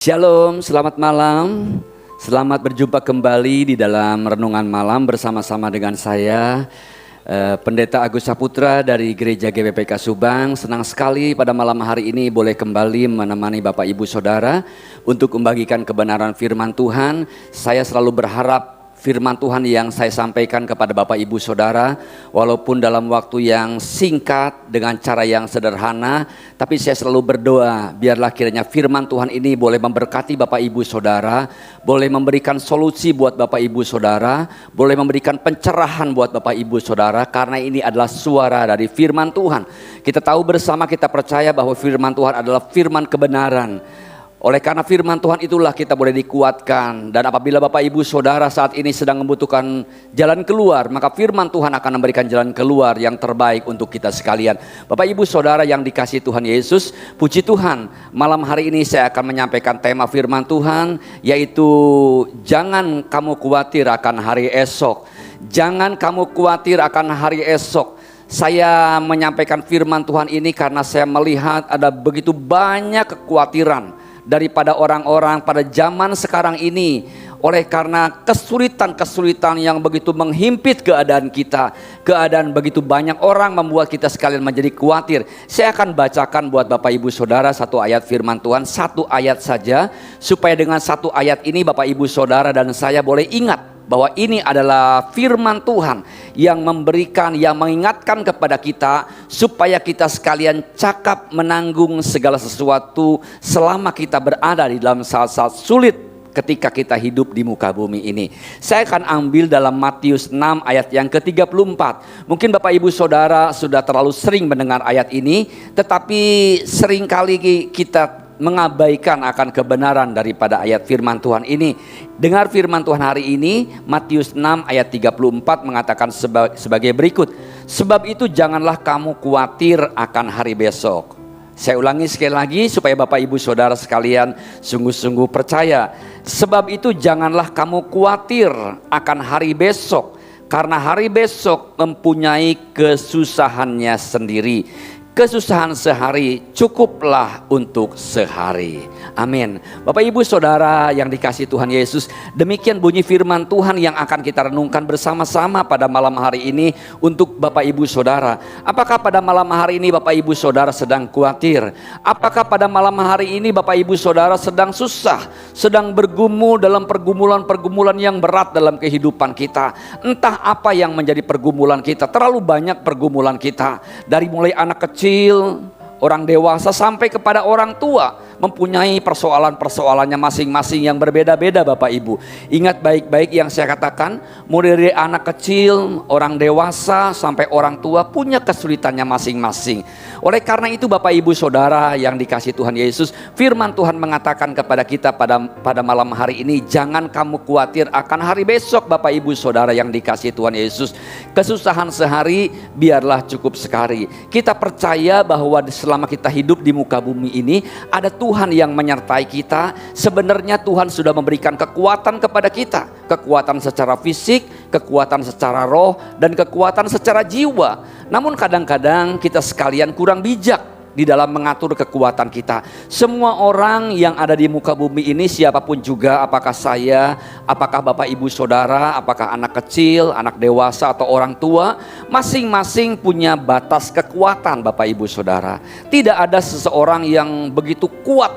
Shalom, selamat malam. Selamat berjumpa kembali di dalam renungan malam bersama-sama dengan saya, Pendeta Agus Saputra dari Gereja GBPK Subang. Senang sekali pada malam hari ini boleh kembali menemani Bapak Ibu Saudara untuk membagikan kebenaran firman Tuhan. Saya selalu berharap firman Tuhan yang saya sampaikan kepada Bapak Ibu Saudara, walaupun dalam waktu yang singkat dengan cara yang sederhana, tapi saya selalu berdoa biarlah kiranya firman Tuhan ini boleh memberkati Bapak Ibu Saudara, boleh memberikan solusi buat Bapak Ibu Saudara, boleh memberikan pencerahan buat Bapak Ibu Saudara, karena ini adalah suara dari firman Tuhan. Kita tahu bersama, kita percaya bahwa firman Tuhan adalah firman kebenaran. Oleh karena firman Tuhan itulah kita boleh dikuatkan. Dan apabila Bapak Ibu Saudara saat ini sedang membutuhkan jalan keluar, maka firman Tuhan akan memberikan jalan keluar yang terbaik untuk kita sekalian. Bapak Ibu Saudara yang dikasihi Tuhan Yesus, puji Tuhan, malam hari ini saya akan menyampaikan tema firman Tuhan, yaitu jangan kamu khawatir akan hari esok. Jangan kamu khawatir akan hari esok. Saya menyampaikan firman Tuhan ini karena saya melihat ada begitu banyak kekhawatiran daripada orang-orang pada zaman sekarang ini, oleh karena kesulitan-kesulitan yang begitu menghimpit keadaan kita. Keadaan begitu banyak orang membuat kita sekalian menjadi khawatir. Saya akan bacakan buat Bapak Ibu Saudara satu ayat firman Tuhan, satu ayat saja, supaya dengan satu ayat ini Bapak Ibu Saudara dan saya boleh ingat bahwa ini adalah firman Tuhan yang memberikan, yang mengingatkan kepada kita supaya kita sekalian cakap menanggung segala sesuatu selama kita berada di dalam saat-saat sulit ketika kita hidup di muka bumi ini. Saya akan ambil dalam Matius 6 ayat yang ke-34. Mungkin Bapak Ibu Saudara sudah terlalu sering mendengar ayat ini, tetapi seringkali kita mengabaikan akan kebenaran daripada ayat firman Tuhan ini. Dengar firman Tuhan hari ini, Matius 6 ayat 34 mengatakan sebagai berikut. Sebab itu janganlah kamu khawatir akan hari besok. Saya ulangi sekali lagi supaya Bapak Ibu Saudara sekalian sungguh-sungguh percaya. Sebab itu janganlah kamu khawatir akan hari besok, karena hari besok mempunyai kesusahannya sendiri. Kesusahan sehari cukuplah untuk sehari. Amin. Bapak Ibu Saudara yang dikasihi Tuhan Yesus, demikian bunyi firman Tuhan yang akan kita renungkan bersama-sama pada malam hari ini untuk Bapak Ibu Saudara. Apakah pada malam hari ini Bapak Ibu Saudara sedang khawatir? Apakah pada malam hari ini Bapak Ibu Saudara sedang susah, sedang bergumul dalam pergumulan-pergumulan yang berat dalam kehidupan kita? Entah apa yang menjadi pergumulan kita, terlalu banyak pergumulan kita. Dari mulai anak kecil, orang dewasa sampai kepada orang tua mempunyai persoalan-persoalannya masing-masing yang berbeda-beda Bapak Ibu. Ingat baik-baik yang saya katakan, mulai dari anak kecil, orang dewasa sampai orang tua punya kesulitannya masing-masing. Oleh karena itu Bapak Ibu Saudara yang dikasihi Tuhan Yesus, firman Tuhan mengatakan kepada kita pada malam hari ini, jangan kamu khawatir akan hari besok Bapak Ibu Saudara yang dikasihi Tuhan Yesus. Kesusahan sehari biarlah cukup sekali. Kita percaya bahwa selama kita hidup di muka bumi ini ada Tuhan yang menyertai kita. Sebenarnya Tuhan sudah memberikan kekuatan kepada kita, kekuatan secara fisik, kekuatan secara roh, dan kekuatan secara jiwa. Namun kadang-kadang kita sekalian kurang bijak di dalam mengatur kekuatan kita. Semua orang yang ada di muka bumi ini, siapapun juga, apakah saya, apakah Bapak Ibu Saudara, apakah anak kecil, anak dewasa atau orang tua, masing-masing punya batas kekuatan Bapak Ibu Saudara. Tidak ada seseorang yang begitu kuat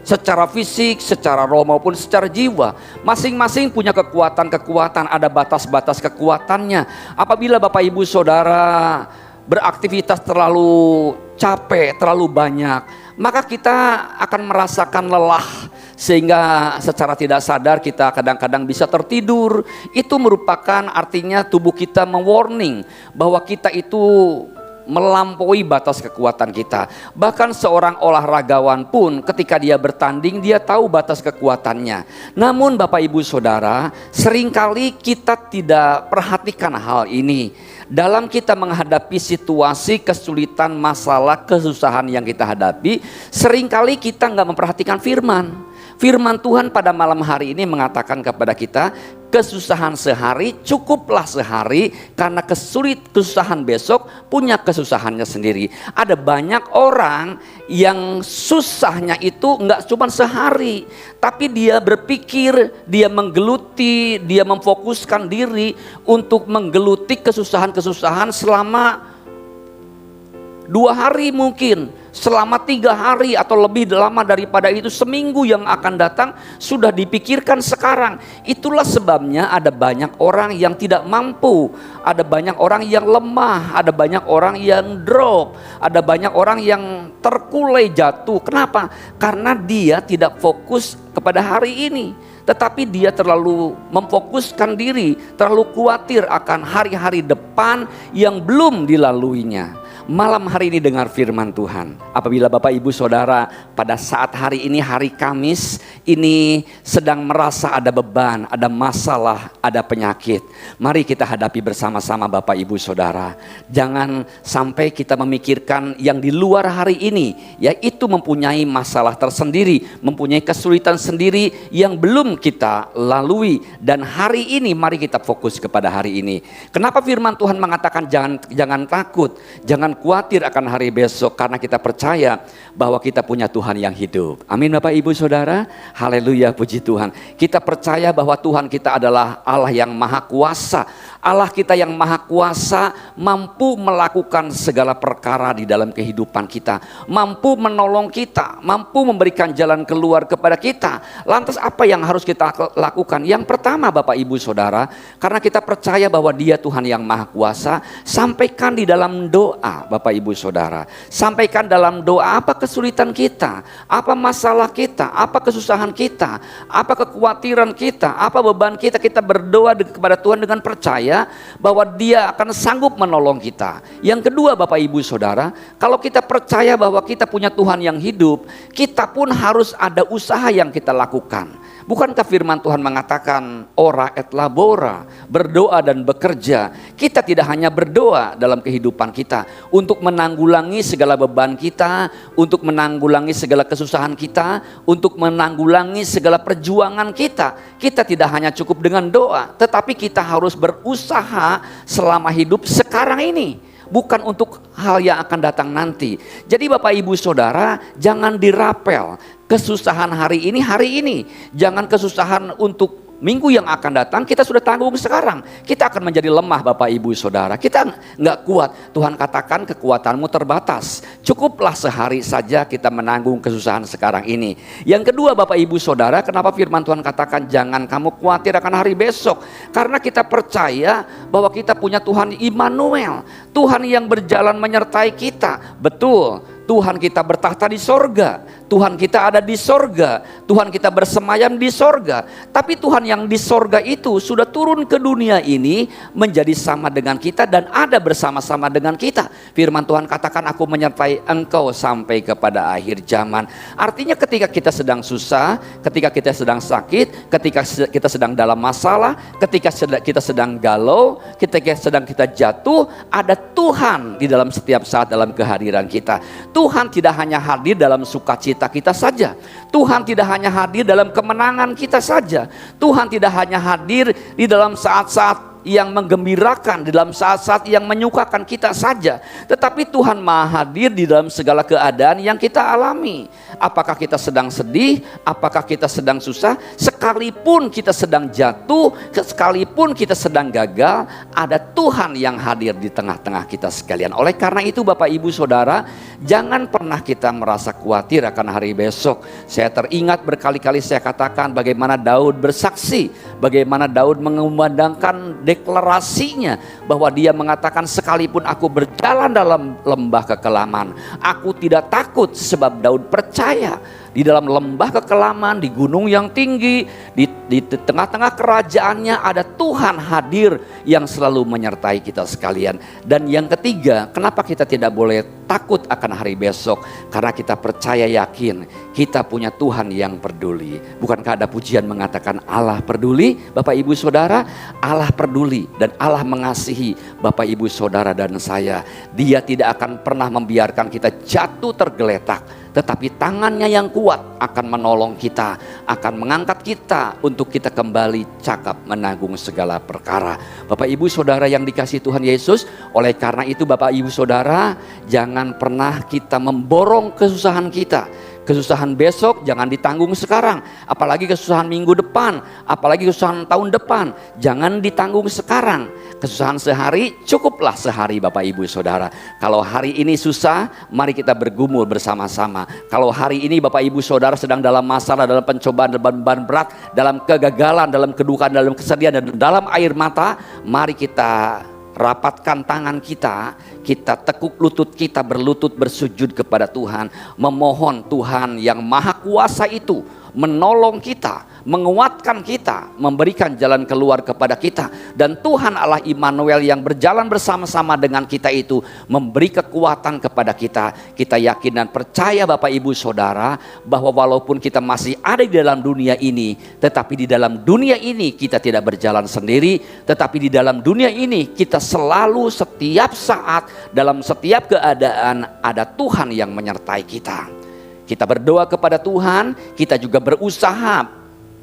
secara fisik, secara roh maupun secara jiwa. Masing-masing punya kekuatan-kekuatan, ada batas-batas kekuatannya. Apabila Bapak Ibu Saudara beraktivitas terlalu capek, terlalu banyak, maka kita akan merasakan lelah, sehingga secara tidak sadar kita kadang-kadang bisa tertidur. Itu merupakan artinya tubuh kita mewarning bahwa kita itu melampaui batas kekuatan kita. Bahkan seorang olahragawan pun ketika dia bertanding, dia tahu batas kekuatannya. Namun Bapak Ibu Saudara, seringkali kita tidak perhatikan hal ini. Dalam kita menghadapi situasi kesulitan, masalah, kesusahan yang kita hadapi, seringkali kita nggak memperhatikan firman. Firman Tuhan pada malam hari ini mengatakan kepada kita, kesusahan sehari cukuplah sehari, karena kesusahan besok punya kesusahannya sendiri. Ada banyak orang yang susahnya itu enggak cuma sehari, tapi dia berpikir, dia menggeluti, dia memfokuskan diri untuk menggeluti kesusahan-kesusahan selama 2 hari, mungkin selama 3 hari, atau lebih lama daripada itu, seminggu yang akan datang sudah dipikirkan sekarang. Itulah sebabnya ada banyak orang yang tidak mampu, ada banyak orang yang lemah, ada banyak orang yang drop, ada banyak orang yang terkulai jatuh. Kenapa? Karena dia tidak fokus kepada hari ini, tetapi dia terlalu memfokuskan diri, terlalu khawatir akan hari-hari depan yang belum dilaluinya. Malam hari ini dengar firman Tuhan. Apabila Bapak Ibu Saudara pada saat hari ini, hari Kamis ini, sedang merasa ada beban, ada masalah, ada penyakit, mari kita hadapi bersama-sama Bapak Ibu Saudara. Jangan sampai kita memikirkan yang di luar hari ini, yaitu mempunyai masalah tersendiri, mempunyai kesulitan sendiri yang belum kita lalui. Dan hari ini mari kita fokus kepada hari ini. Kenapa firman Tuhan mengatakan jangan takut, jangan khawatir akan hari besok, karena kita percaya bahwa kita punya Tuhan yang hidup. Amin Bapak Ibu Saudara. Haleluya, puji Tuhan. Kita percaya bahwa Tuhan kita adalah Allah yang maha kuasa. Allah kita yang maha kuasa mampu melakukan segala perkara di dalam kehidupan kita, mampu menolong kita, mampu memberikan jalan keluar kepada kita. Lantas apa yang harus kita lakukan? Yang pertama Bapak Ibu Saudara, karena kita percaya bahwa Dia Tuhan yang maha kuasa, sampaikan di dalam doa Bapak Ibu Saudara. Sampaikan dalam doa apa kesulitan kita, apa masalah kita, apa kesusahan kita, apa kekhawatiran kita, apa beban kita. Kita berdoa kepada Tuhan dengan percaya bahwa Dia akan sanggup menolong kita. Yang kedua Bapak Ibu Saudara, kalau kita percaya bahwa kita punya Tuhan yang hidup, kita pun harus ada usaha yang kita lakukan. Bukankah firman Tuhan mengatakan ora et labora, berdoa dan bekerja. Kita tidak hanya berdoa dalam kehidupan kita untuk menanggulangi segala beban kita, untuk menanggulangi segala kesusahan kita, untuk menanggulangi segala perjuangan kita. Kita tidak hanya cukup dengan doa, tetapi kita harus berusaha selama hidup sekarang ini, bukan untuk hal yang akan datang nanti. Jadi Bapak Ibu Saudara, jangan dirapel kesusahan hari ini. Jangan kesusahan untuk minggu yang akan datang, kita sudah tanggung sekarang. Kita akan menjadi lemah Bapak Ibu Saudara. Kita nggak kuat. Tuhan katakan kekuatanmu terbatas. Cukuplah sehari saja kita menanggung kesusahan sekarang ini. Yang kedua Bapak Ibu Saudara, kenapa firman Tuhan katakan jangan kamu khawatir akan hari besok? Karena kita percaya bahwa kita punya Tuhan Immanuel, Tuhan yang berjalan menyertai kita. Betul, Tuhan kita bertahta di sorga, Tuhan kita ada di sorga, Tuhan kita bersemayam di sorga. Tapi Tuhan yang di sorga itu sudah turun ke dunia ini menjadi sama dengan kita dan ada bersama-sama dengan kita. Firman Tuhan katakan aku menyertai engkau sampai kepada akhir zaman. Artinya ketika kita sedang susah, ketika kita sedang sakit, ketika kita sedang dalam masalah, ketika kita sedang galau, ketika sedang kita jatuh, ada Tuhan di dalam setiap saat dalam kehadiran kita. Tuhan tidak hanya hadir dalam sukacita kita saja. Tuhan tidak hanya hadir dalam kemenangan kita saja. Tuhan tidak hanya hadir di dalam saat-saat yang menggembirakan, di dalam saat-saat yang menyukakan kita saja. Tetapi Tuhan maha hadir di dalam segala keadaan yang kita alami. Apakah kita sedang sedih, apakah kita sedang susah, sekalipun kita sedang jatuh, sekalipun kita sedang gagal, ada Tuhan yang hadir di tengah-tengah kita sekalian. Oleh karena itu Bapak Ibu Saudara, jangan pernah kita merasa khawatir akan hari besok. Saya teringat berkali-kali saya katakan bagaimana Daud bersaksi, bagaimana Daud mengumandangkan deklarasinya bahwa dia mengatakan sekalipun aku berjalan dalam lembah kekelaman, aku tidak takut, sebab Daud percaya di dalam lembah kekelaman, di gunung yang tinggi, di tengah-tengah kerajaannya ada Tuhan hadir yang selalu menyertai kita sekalian. Dan yang ketiga, kenapa kita tidak boleh takut akan hari besok? Karena kita percaya yakin kita punya Tuhan yang peduli. Bukankah ada pujian mengatakan Allah peduli? Bapak Ibu Saudara, Allah peduli dan Allah mengasihi Bapak Ibu Saudara dan saya. Dia tidak akan pernah membiarkan kita jatuh tergeletak. tetapi tangannya yang kuat akan menolong kita, akan mengangkat kita untuk kita kembali cakap menanggung segala perkara. Bapak Ibu Saudara yang dikasihi Tuhan Yesus, oleh karena itu Bapak Ibu Saudara, jangan pernah kita memborong kesusahan kita. Kesusahan besok jangan ditanggung sekarang, apalagi kesusahan minggu depan, apalagi kesusahan tahun depan, jangan ditanggung sekarang. Kesusahan sehari, cukuplah sehari Bapak Ibu Saudara. Kalau hari ini susah, mari kita bergumul bersama-sama. Kalau hari ini Bapak Ibu Saudara sedang dalam masalah, dalam pencobaan, dalam beban berat, dalam kegagalan, dalam kedukaan, dalam kesedihan, dan dalam air mata, mari kita rapatkan tangan kita, kita tekuk lutut kita, berlutut bersujud kepada Tuhan, memohon Tuhan yang maha kuasa itu menolong kita, menguatkan kita, memberikan jalan keluar kepada kita. Dan Tuhan Allah Immanuel yang berjalan bersama-sama dengan kita itu memberi kekuatan kepada kita. Kita yakin dan percaya Bapak Ibu Saudara bahwa walaupun kita masih ada di dalam dunia ini, tetapi di dalam dunia ini kita tidak berjalan sendiri, tetapi di dalam dunia ini kita selalu setiap saat, dalam setiap keadaan ada Tuhan yang menyertai kita. Kita berdoa kepada Tuhan, kita juga berusaha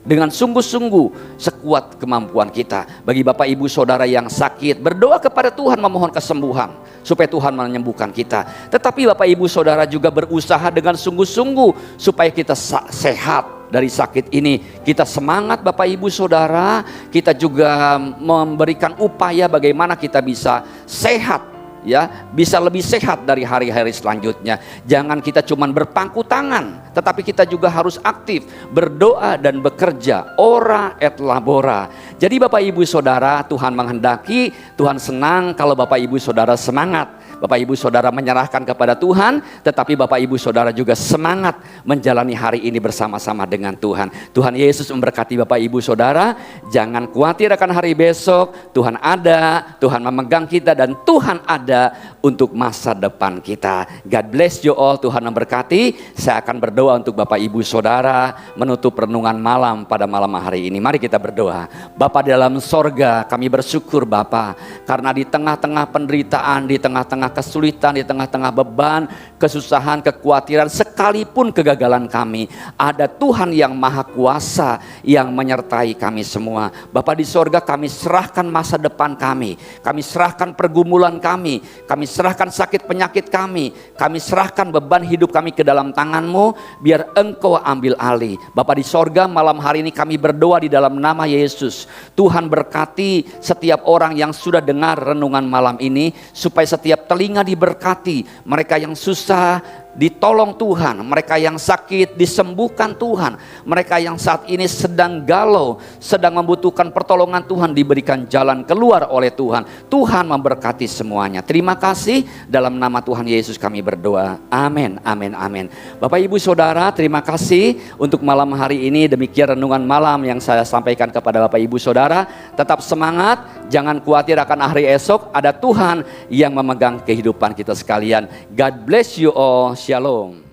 dengan sungguh-sungguh sekuat kemampuan kita. Bagi Bapak Ibu Saudara yang sakit, berdoa kepada Tuhan memohon kesembuhan supaya Tuhan menyembuhkan kita. Tetapi Bapak Ibu Saudara juga berusaha dengan sungguh-sungguh supaya kita sehat dari sakit ini. Kita semangat Bapak Ibu Saudara, kita juga memberikan upaya bagaimana kita bisa sehat, ya, bisa lebih sehat dari hari-hari selanjutnya. Jangan kita cuma berpangku tangan, tetapi kita juga harus aktif berdoa dan bekerja, ora et labora. Jadi Bapak Ibu Saudara, Tuhan menghendaki, Tuhan senang kalau Bapak Ibu Saudara semangat. Bapak Ibu Saudara menyerahkan kepada Tuhan, tetapi Bapak Ibu Saudara juga semangat menjalani hari ini bersama-sama dengan Tuhan. Tuhan Yesus memberkati Bapak Ibu Saudara. Jangan khawatir akan hari besok. Tuhan ada, Tuhan memegang kita, dan Tuhan ada untuk masa depan kita. God bless you all. Tuhan memberkati. Saya akan berdoa untuk Bapak Ibu Saudara menutup renungan malam pada malam hari ini. Mari kita berdoa. Bapa dalam sorga, kami bersyukur Bapa, karena di tengah-tengah penderitaan, di tengah-tengah kesulitan, di tengah-tengah beban, kesusahan, kekhawatiran, sekalipun kegagalan kami, ada Tuhan yang maha kuasa yang menyertai kami semua. Bapa di sorga, kami serahkan masa depan kami serahkan pergumulan kami serahkan sakit penyakit kami serahkan beban hidup kami ke dalam tangan-Mu, biar Engkau ambil alih. Bapa di sorga, malam hari ini kami berdoa di dalam nama Yesus. Tuhan berkati setiap orang yang sudah dengar renungan malam ini, supaya setiap telinga diberkati, mereka yang susah ditolong Tuhan, mereka yang sakit disembuhkan Tuhan, mereka yang saat ini sedang galau, sedang membutuhkan pertolongan Tuhan, diberikan jalan keluar oleh Tuhan. Tuhan memberkati semuanya. Terima kasih, dalam nama Tuhan Yesus kami berdoa. Amin, amin, amin. Bapak Ibu Saudara, terima kasih untuk malam hari ini. Demikian renungan malam yang saya sampaikan kepada Bapak Ibu Saudara. Tetap semangat, jangan khawatir akan hari esok. Ada Tuhan yang memegang kehidupan kita sekalian. God bless you all. Shalom.